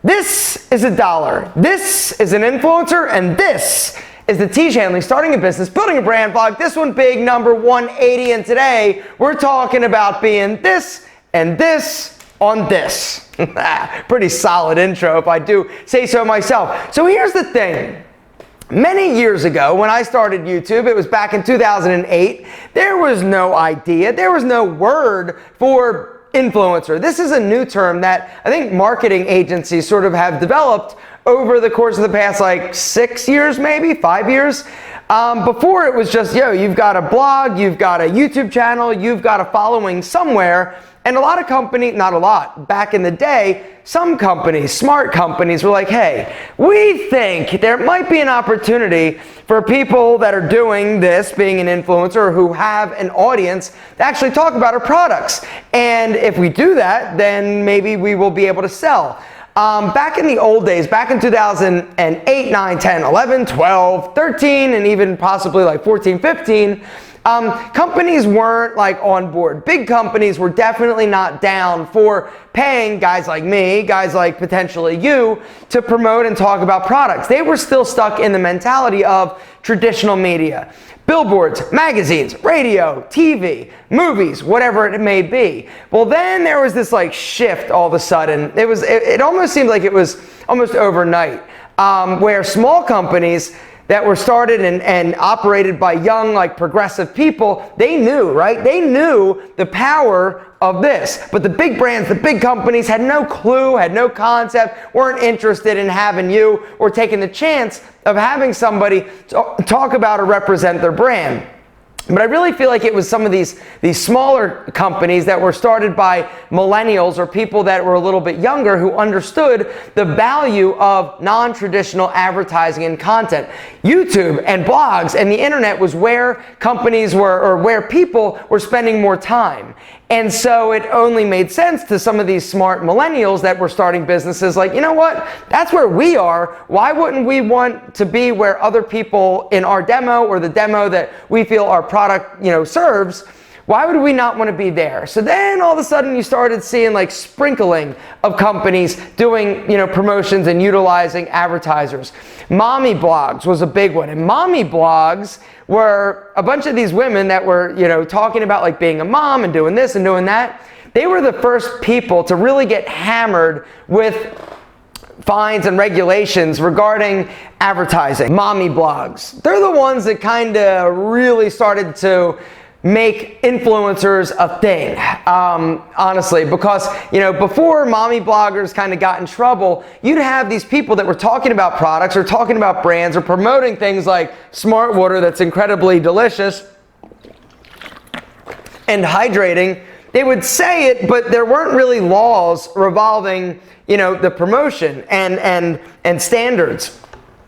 This is $1. This is an influencer, and this is the Tiege Hanley Starting a Business, Building a Brand vlog. This one big, number 180, and today we're talking about being this and this on this. Pretty solid intro if I do say so myself. So here's the thing. Many years ago, when I started YouTube, it was back in 2008, there was no idea, there was no word for influencer. This is a new term that I think marketing agencies sort of have developed over the course of the past like 6 years, maybe 5 years. Before it was just, you've got a blog, you've got a YouTube channel, you've got a following somewhere. And a lot of companies, not a lot, back in the day, some companies, smart companies were like, hey, we think there might be an opportunity for people that are doing this, being an influencer, who have an audience to actually talk about our products. And if we do that, then maybe we will be able to sell. Back in the old days, back in 2008, 9, 10, 11, 12, 13, and even possibly like 14, 15, companies weren't like on board. Big companies were definitely not down for paying guys like me, guys like potentially you, to promote and talk about products. They were still stuck in the mentality of traditional media. Billboards, magazines, radio, TV, movies, whatever it may be. Well, then there was this like shift all of a sudden. It almost seemed like it was almost overnight, where small companies that were started and operated by young, like progressive people, they knew, right? They knew the power of this. But the big brands, the big companies had no clue, had no concept, weren't interested in having you or taking the chance of having somebody talk about or represent their brand. But I really feel like it was some of these smaller companies that were started by millennials or people that were a little bit younger who understood the value of non-traditional advertising and content. YouTube and blogs and the internet was where companies were, or where people were spending more time. And so it only made sense to some of these smart millennials that were starting businesses like, you know what, that's where we are. Why wouldn't we want to be where other people in our demo or the demo that we feel our product, serves? Why would we not want to be there? So then all of a sudden you started seeing like sprinkling of companies doing, promotions and utilizing advertisers. Mommy blogs was a big one. And mommy blogs were a bunch of these women that were, talking about like being a mom and doing this and doing that. They were the first people to really get hammered with fines and regulations regarding advertising. Mommy blogs. They're the ones that kind of really started to make influencers a thing, honestly, because, before mommy bloggers kind of got in trouble, you'd have these people that were talking about products or talking about brands or promoting things like Smart Water that's incredibly delicious and hydrating. They would say it, but there weren't really laws revolving, the promotion and standards.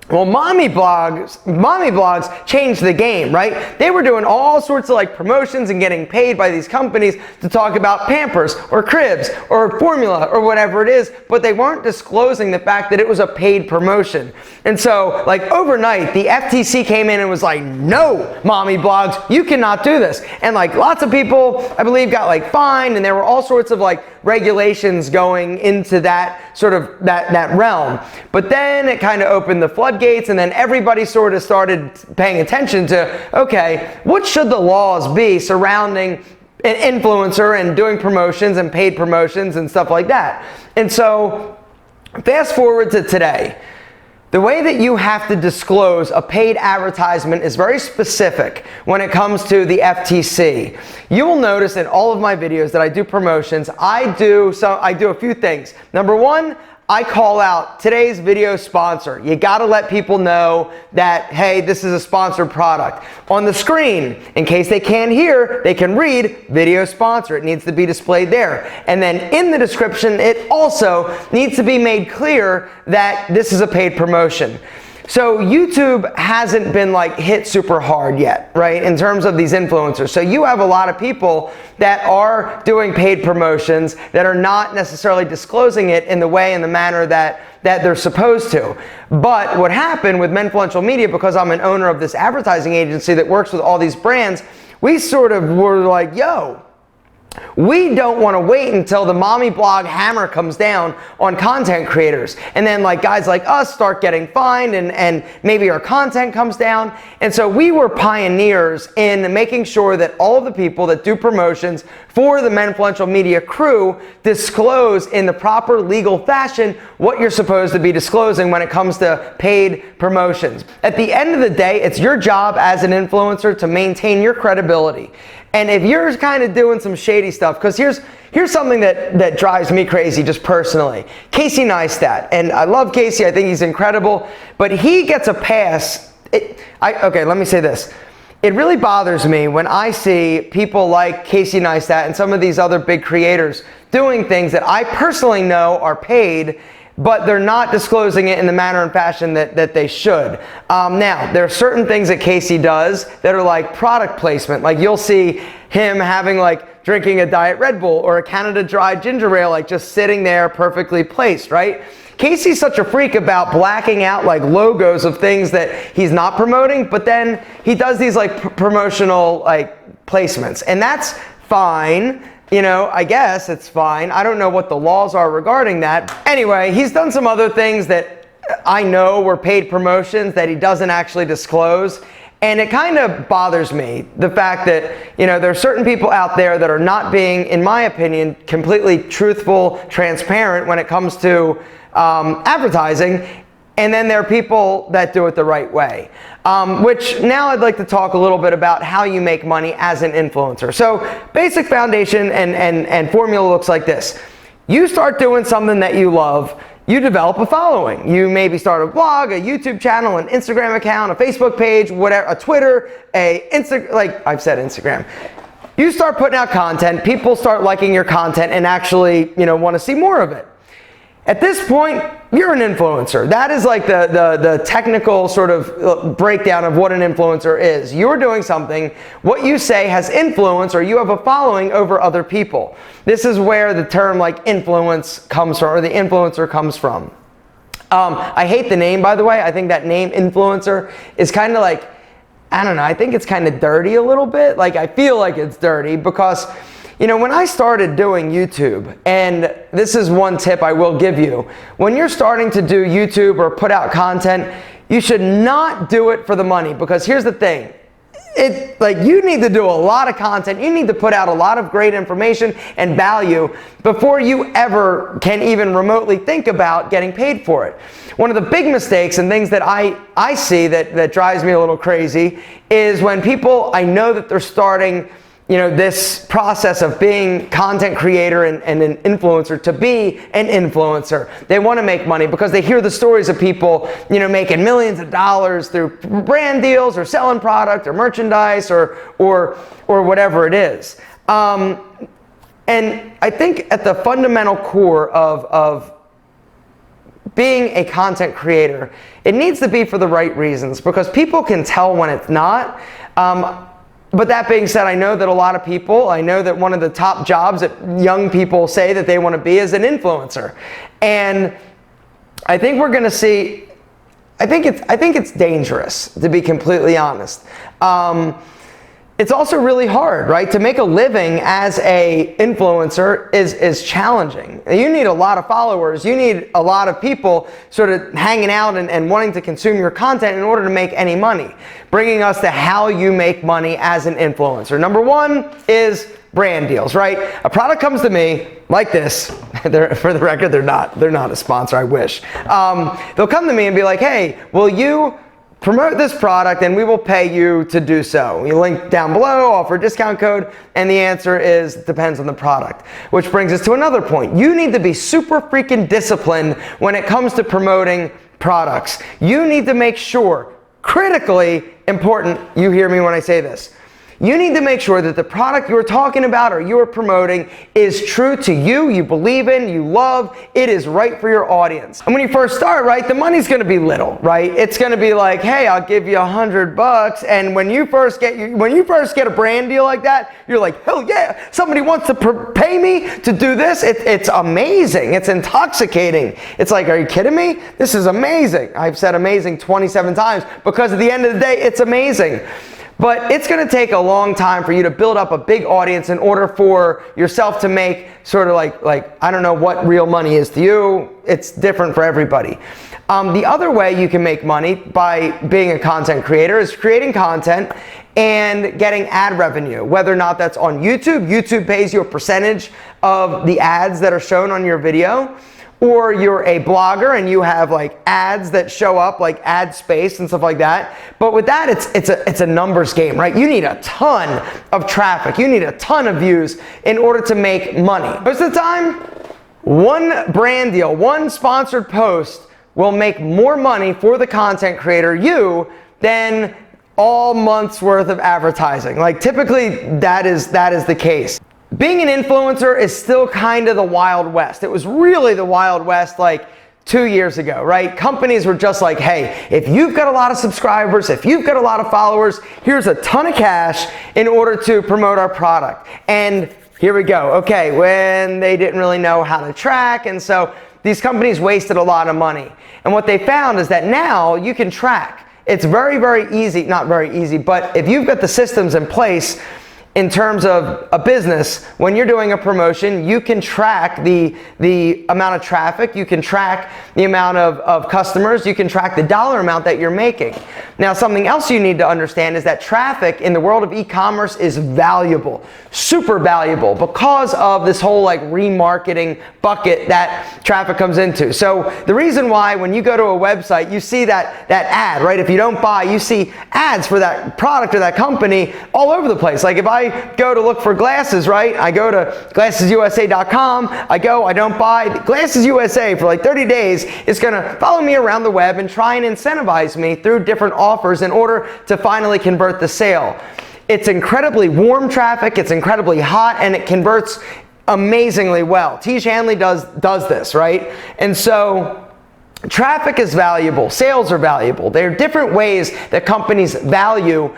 Well, mommy blogs changed the game, right? They were doing all sorts of like promotions and getting paid by these companies to talk about Pampers or Cribs or formula or whatever it is, but they weren't disclosing the fact that it was a paid promotion. And so like overnight, the FTC came in and was like, no, mommy blogs, you cannot do this. And like lots of people, I believe, got like fined, and there were all sorts of like regulations going into that sort of that realm. But then it kind of opened the floodgates, and then everybody sort of started paying attention to, okay, what should the laws be surrounding an influencer and doing promotions and paid promotions and stuff like that. And so fast forward to today. The way that you have to disclose a paid advertisement is very specific when it comes to the FTC. You will notice in all of my videos that I do promotions, I do a few things. Number one, I call out today's video sponsor. You gotta let people know that, hey, this is a sponsored product. On the screen, in case they can't hear, they can read video sponsor. It needs to be displayed there. And then in the description, it also needs to be made clear that this is a paid promotion. So YouTube hasn't been like hit super hard yet, right, in terms of these influencers. So you have a lot of people that are doing paid promotions that are not necessarily disclosing it in the way and the manner that they're supposed to. But what happened with Menfluential Media, because I'm an owner of this advertising agency that works with all these brands, we sort of were like, yo, We don't want to wait until the mommy blog hammer comes down on content creators. And then like guys like us start getting fined and maybe our content comes down. And so we were pioneers in making sure that all of the people that do promotions for the Menfluential Media crew disclose in the proper legal fashion what you're supposed to be disclosing when it comes to paid promotions. At the end of the day, it's your job as an influencer to maintain your credibility. And if you're kind of doing some shady stuff, because here's something that drives me crazy just personally. Casey Neistat, and I love Casey, I think he's incredible, but he gets a pass. Okay, let me say this. It really bothers me when I see people like Casey Neistat and some of these other big creators doing things that I personally know are paid, but they're not disclosing it in the manner and fashion that they should. Now, there are certain things that Casey does that are like product placement. Like you'll see him having like drinking a Diet Red Bull or a Canada Dry ginger ale, like just sitting there perfectly placed, right? Casey's such a freak about blacking out like logos of things that he's not promoting, but then he does these like promotional like placements, and that's fine. You know, I guess it's fine. I don't know what the laws are regarding that. Anyway, he's done some other things that I know were paid promotions that he doesn't actually disclose. And it kind of bothers me, the fact that, you know, there are certain people out there that are not being, in my opinion, completely truthful, transparent when it comes to advertising. And then there are people that do it the right way, which now I'd like to talk a little bit about how you make money as an influencer. So basic foundation and formula looks like this. You start doing something that you love, you develop a following. You maybe start a blog, a YouTube channel, an Instagram account, a Facebook page, whatever, a Twitter, like I've said Instagram. You start putting out content, people start liking your content and actually, you know, want to see more of it. At this point, you're an influencer. That is like the technical sort of breakdown of what an influencer is. You're doing something, what you say has influence, or you have a following over other people. This is where the term like influence comes from, or the influencer comes from. I hate the name, by the way. I think that name influencer is kind of like, I don't know, I think it's kind of dirty a little bit. Like I feel like it's dirty because, you know, when I started doing YouTube, and this is one tip I will give you, when you're starting to do YouTube or put out content, you should not do it for the money, because here's the thing. Like you need to do a lot of content, you need to put out a lot of great information and value before you ever can even remotely think about getting paid for it. One of the big mistakes and things that I see that drives me a little crazy is when people, I know that they're starting, you know, this process of being content creator and an influencer to be an influencer. They want to make money because they hear the stories of people, you know, making millions of dollars through brand deals or selling product or merchandise or whatever it is. And I think at the fundamental core of being a content creator, it needs to be for the right reasons, because people can tell when it's not. But that being said, I know that a lot of people, I know that one of the top jobs that young people say that they want to be is an influencer. And I think we're going to see, I think it's dangerous, to be completely honest. It's also really hard, right? To make a living as a influencer is challenging. You need a lot of followers. You need a lot of people sort of hanging out and wanting to consume your content in order to make any money. Bringing us to how you make money as an influencer. Number one is brand deals, right? A product comes to me like this. For the record, they're not a sponsor, I wish. They'll come to me and be like, hey, will you promote this product and we will pay you to do so. You link down below, offer a discount code, and the answer is depends on the product. Which brings us to another point. You need to be super freaking disciplined when it comes to promoting products. You need to make sure, critically important, you hear me when I say this, you need to make sure that the product you're talking about or you're promoting is true to you, you believe in, you love, it is right for your audience. And when you first start, right, the money's gonna be little, right? It's gonna be like, hey, I'll give you $100, and when you first get a brand deal like that, you're like, hell yeah, somebody wants to pay me to do this. It's amazing, it's intoxicating. It's like, are you kidding me? This is amazing. I've said amazing 27 times because at the end of the day, it's amazing. But it's going to take a long time for you to build up a big audience in order for yourself to make sort of like I don't know what real money is to you. It's different for everybody. The other way you can make money by being a content creator is creating content and getting ad revenue, whether or not that's on YouTube. YouTube pays you a percentage of the ads that are shown on your video, or you're a blogger and you have like ads that show up, like ad space and stuff like that. But with that, it's a numbers game, right? You need a ton of traffic. You need a ton of views in order to make money. Most of the time, one brand deal, one sponsored post will make more money for the content creator, you, than all months worth of advertising. Like typically that is the case. Being an influencer is still kind of the Wild West. It was really the Wild West like 2 years ago, right? Companies were just like, hey, if you've got a lot of subscribers, if you've got a lot of followers, here's a ton of cash in order to promote our product. And here we go. Okay, when they didn't really know how to track, and so these companies wasted a lot of money. And what they found is that now you can track. It's very, very easy, not very easy, but if you've got the systems in place in terms of a business, when you're doing a promotion, you can track the amount of traffic, you can track the amount of customers, you can track the dollar amount that you're making. Now, something else you need to understand is that traffic in the world of e-commerce is valuable, super valuable, because of this whole like remarketing bucket that traffic comes into. So the reason why when you go to a website, you see that ad, right? If you don't buy, you see ads for that product or that company all over the place. Like if I go to look for glasses, right? I go to glassesusa.com, I don't buy. Glasses USA for like 30 days is gonna follow me around the web and try and incentivize me through different offers in order to finally convert the sale. It's incredibly warm traffic, it's incredibly hot, and it converts amazingly well. Tiege Hanley does this, right? And so traffic is valuable, sales are valuable. There are different ways that companies value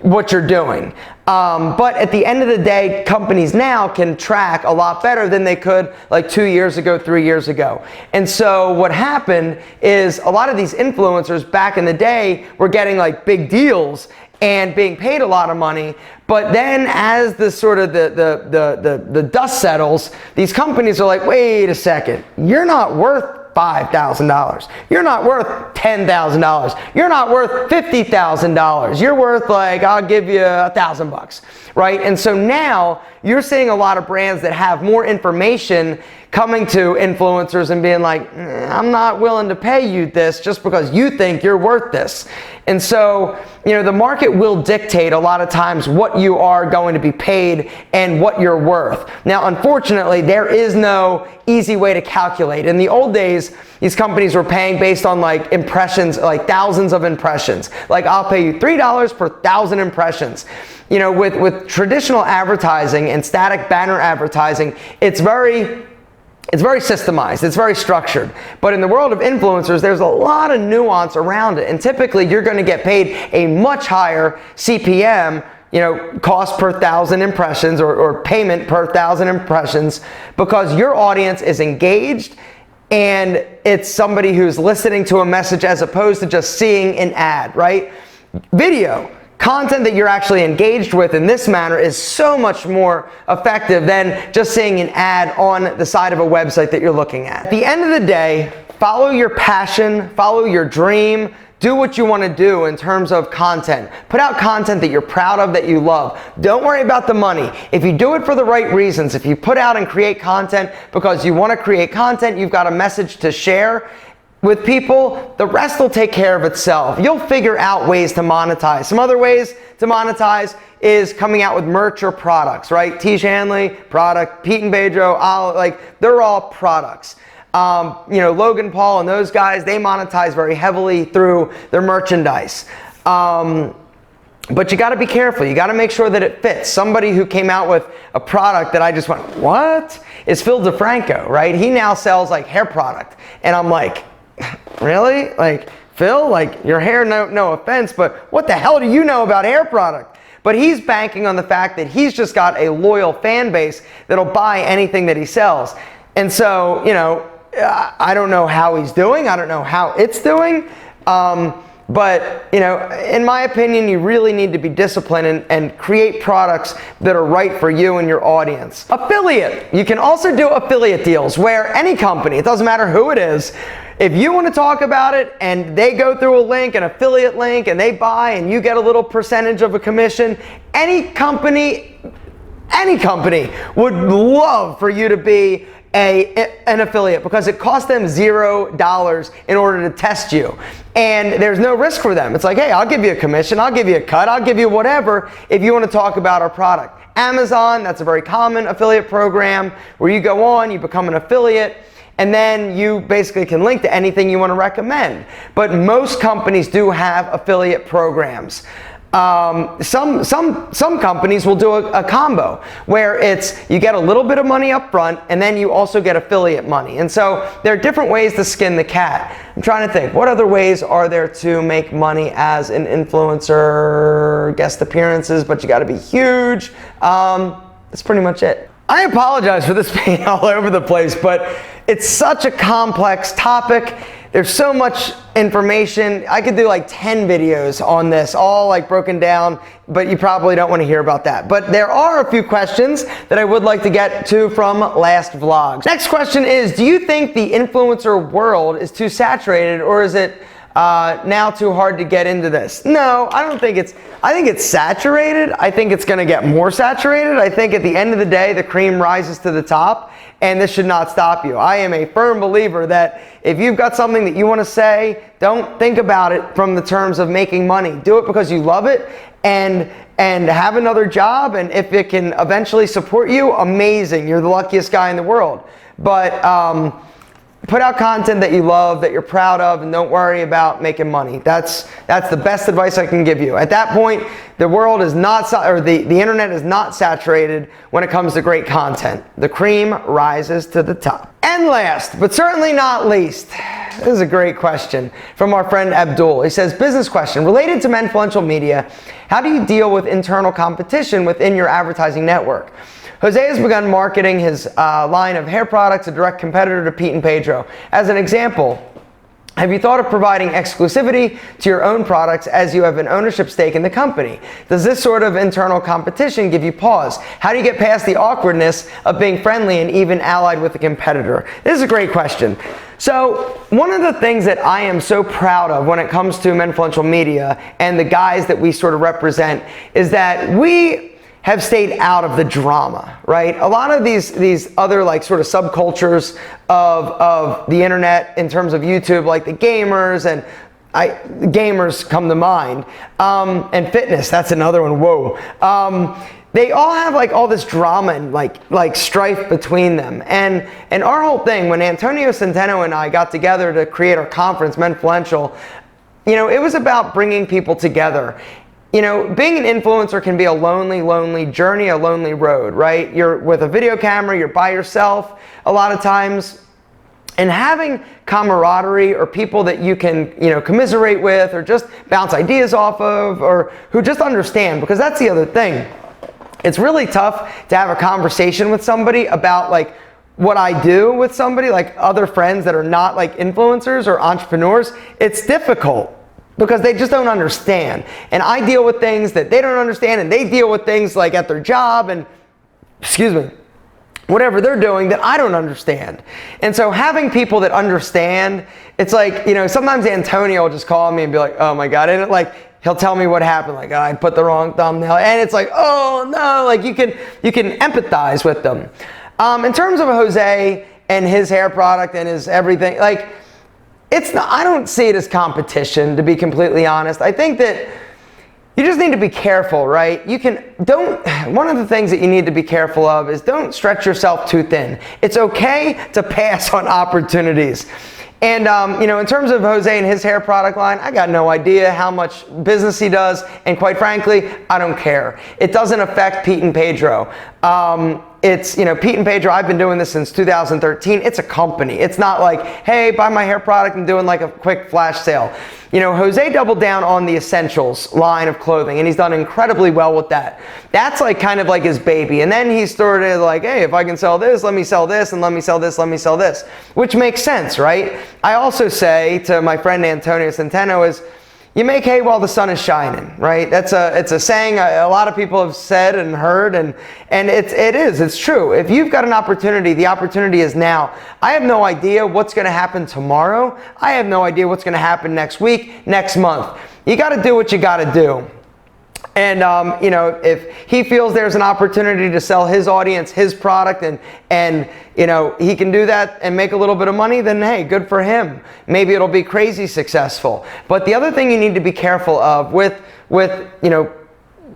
what you're doing. But at the end of the day, companies now can track a lot better than they could like 2 years ago, 3 years ago. And so what happened is a lot of these influencers back in the day were getting like big deals and being paid a lot of money. But then as the sort of the dust settles, these companies are like, wait a second, you're not worth $5,000. You're not worth $10,000. You're not worth $50,000. You're worth like, I'll give you $1,000, right? And so now you're seeing a lot of brands that have more information coming to influencers and being like, I'm not willing to pay you this just because you think you're worth this. And so, you know, the market will dictate a lot of times what you are going to be paid and what you're worth. Now, unfortunately, there is no easy way to calculate. In the old days, these companies were paying based on like impressions, like thousands of impressions. Like, I'll pay you $3 per 1,000 impressions. You know, with traditional advertising and static banner advertising, it's very systemized, it's very structured. But in the world of influencers, there's a lot of nuance around it. And typically you're going to get paid a much higher CPM, you know, cost per 1,000 impressions or payment per 1,000 impressions, because your audience is engaged and it's somebody who's listening to a message as opposed to just seeing an ad, right? Video. Content that you're actually engaged with in this manner is so much more effective than just seeing an ad on the side of a website that you're looking at. At the end of the day, follow your passion, follow your dream, do what you want to do in terms of content. Put out content that you're proud of, that you love. Don't worry about the money. If you do it for the right reasons, if you put out and create content because you want to create content, you've got a message to share with people, the rest will take care of itself. You'll figure out ways to monetize. Some other ways to monetize is coming out with merch or products, right? Tiege Hanley, product. Pete and Pedro, like, they're all products. You know, Logan Paul and those guys, they monetize very heavily through their merchandise. But you got to be careful. You got to make sure that it fits. Somebody who came out with a product that I just went, what? Is Phil DeFranco, right? He now sells like hair product. And I'm like, really? Like, Phil, like, your hair, no offense, but what the hell do you know about hair product? But he's banking on the fact that he's just got a loyal fan base that'll buy anything that he sells. And so, you know, I don't know how he's doing. I don't know how it's doing. But, you know, in my opinion, you really need to be disciplined and create products that are right for you and your audience. Affiliate. You can also do affiliate deals where any company, it doesn't matter who it is, if you want to talk about it and they go through a link, an affiliate link, and they buy and you get a little percentage of a commission, any company would love for you to be an affiliate because it costs them $0 in order to test you. And there's no risk for them. It's like, hey, I'll give you a commission, I'll give you a cut, I'll give you whatever if you want to talk about our product. Amazon, that's a very common affiliate program where you go on, you become an affiliate, and then you basically can link to anything you want to recommend. But most companies do have affiliate programs. Some companies will do a combo where it's you get a little bit of money up front and then you also get affiliate money. And so there are different ways to skin the cat. I'm trying to think, what other ways are there to make money as an influencer? Guest appearances, but you got to be huge. That's pretty much it. I apologize for this being all over the place, but it's such a complex topic. There's so much information. I could do like 10 videos on this, all like broken down, but you probably don't want to hear about that. But there are a few questions that I would like to get to from last vlogs. Next question is, do you think the influencer world is too saturated, or is it now too hard to get into this? No, I don't think I think it's saturated. I think it's going to get more saturated. I think at the end of the day, the cream rises to the top, and this should not stop you. I am a firm believer that if you've got something that you want to say, don't think about it from the terms of making money. Do it because you love it, and have another job, and if it can eventually support you, amazing. You're the luckiest guy in the world. But put out content that you love, that you're proud of, and don't worry about making money. That's the best advice I can give you. At that point, the world is not, or the internet is not saturated when it comes to great content. The cream rises to the top. And last, but certainly not least, this is a great question from our friend Abdul. He says, business question, related to influential media, how do you deal with internal competition within your advertising network? Jose has begun marketing his line of hair products, a direct competitor to Pete and Pedro. As an example, have you thought of providing exclusivity to your own products as you have an ownership stake in the company? Does this sort of internal competition give you pause? How do you get past the awkwardness of being friendly and even allied with a competitor? This is a great question. So one of the things that I am so proud of when it comes to influential media and the guys that we sort of represent is that we have stayed out of the drama, right? A lot of these other like sort of subcultures of the internet in terms of YouTube, like the gamers, and gamers come to mind, and fitness, that's another one, whoa. They all have like all this drama and like strife between them. And our whole thing, when Antonio Centeno and I got together to create our conference, Menfluential, you know, it was about bringing people together. You know, being an influencer can be a lonely journey, a lonely road, right? You're with a video camera, you're by yourself a lot of times. And having camaraderie or people that you can, you know, commiserate with or just bounce ideas off of or who just understand, because that's the other thing. It's really tough to have a conversation with somebody about like what I do with somebody, like other friends that are not like influencers or entrepreneurs. It's difficult, because they just don't understand. And I deal with things that they don't understand, and they deal with things like at their job and, whatever they're doing that I don't understand. And so having people that understand, it's like, you know, sometimes Antonio will just call me and be like, oh my God, and he'll tell me what happened, like, oh, I put the wrong thumbnail, and it's like, oh no, like you can empathize with them. In terms of Jose and his hair product and his everything, like, it's not, I don't see it as competition, to be completely honest. I think that you just need to be careful, right? One of the things that you need to be careful of is don't stretch yourself too thin. It's okay to pass on opportunities. And, you know, in terms of Jose and his hair product line, I got no idea how much business he does. And quite frankly, I don't care. It doesn't affect Pete and Pedro. It's, you know, Pete and Pedro, I've been doing this since 2013. It's a company. It's not like, hey, buy my hair product and doing like a quick flash sale. You know, Jose doubled down on the essentials line of clothing, and he's done incredibly well with that. That's like kind of like his baby. And then he started like, hey, if I can sell this, let me sell this, and let me sell this, let me sell this, which makes sense, right? I also say to my friend Antonio Centeno is, you make hay while the sun is shining, right? It's a saying a lot of people have said and heard, and it's true. If you've got an opportunity, the opportunity is now. I have no idea what's going to happen tomorrow. I have no idea what's going to happen next week, next month. You got to do what you got to do. And you know, if he feels there's an opportunity to sell his audience his product, and you know, he can do that and make a little bit of money, then hey, good for him. Maybe it'll be crazy successful. But the other thing you need to be careful of with you know,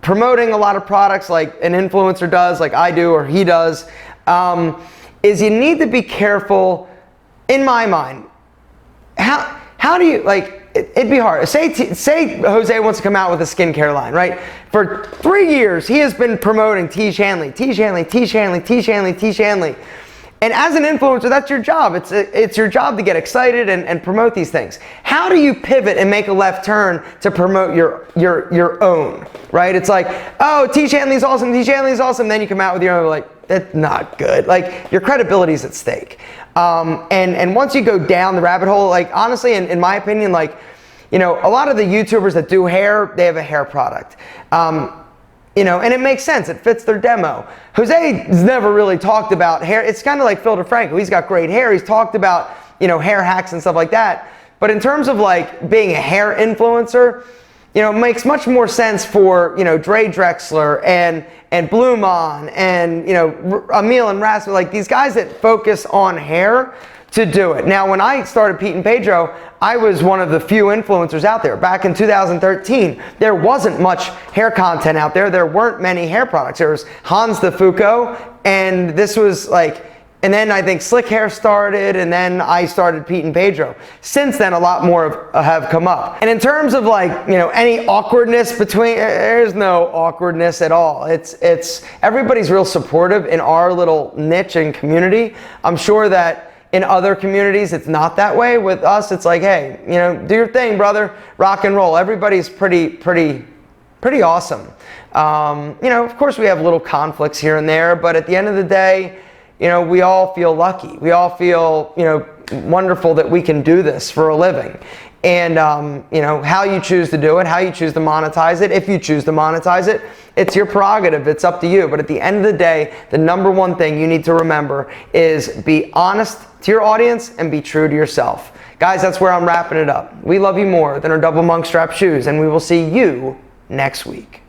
promoting a lot of products like an influencer does, like I do or he does, is you need to be careful. In my mind, how do you, like, it'd be hard. Say Jose wants to come out with a skincare line, right? For 3 years, he has been promoting Tiege Hanley, Tiege Hanley, Tiege Hanley, Tiege Hanley, Tiege Hanley. And as an influencer, that's your job. It's your job to get excited and promote these things. How do you pivot and make a left turn to promote your own, right? It's like, oh, Tiege Hanley's awesome, Tiege Hanley's awesome. Then you come out with your own, like, that's not good. Like, your credibility's at stake. And once you go down the rabbit hole, like, honestly, in my opinion, like, you know, a lot of the YouTubers that do hair, they have a hair product. You know, and it makes sense. It fits their demo. Jose's never really talked about hair. It's kind of like Phil DeFranco. He's got great hair. He's talked about, you know, hair hacks and stuff like that. But in terms of like being a hair influencer, you know, it makes much more sense for, you know, Dre Drexler and Blumon and, you know, Emil and Rasmus, like these guys that focus on hair to do it. Now, when I started Pete and Pedro, I was one of the few influencers out there. Back in 2013, there wasn't much hair content out there. There weren't many hair products. There was Hans de Foucault, and this was like, and then I think Slick Hair started, and then I started Pete and Pedro. Since then, a lot more have come up. And in terms of like, you know, any awkwardness between, there's no awkwardness at all. It's everybody's real supportive in our little niche and community. I'm sure that in other communities, it's not that way. With us, it's like, hey, you know, do your thing, brother. Rock and roll. Everybody's pretty awesome. You know, of course, we have little conflicts here and there, but at the end of the day, you know, we all feel lucky. We all feel, you know, wonderful that we can do this for a living. And, you know, how you choose to do it, how you choose to monetize it, if you choose to monetize it, it's your prerogative. It's up to you. But at the end of the day, the number one thing you need to remember is be honest to your audience and be true to yourself. Guys, that's where I'm wrapping it up. We love you more than our double monk strap shoes, and we will see you next week.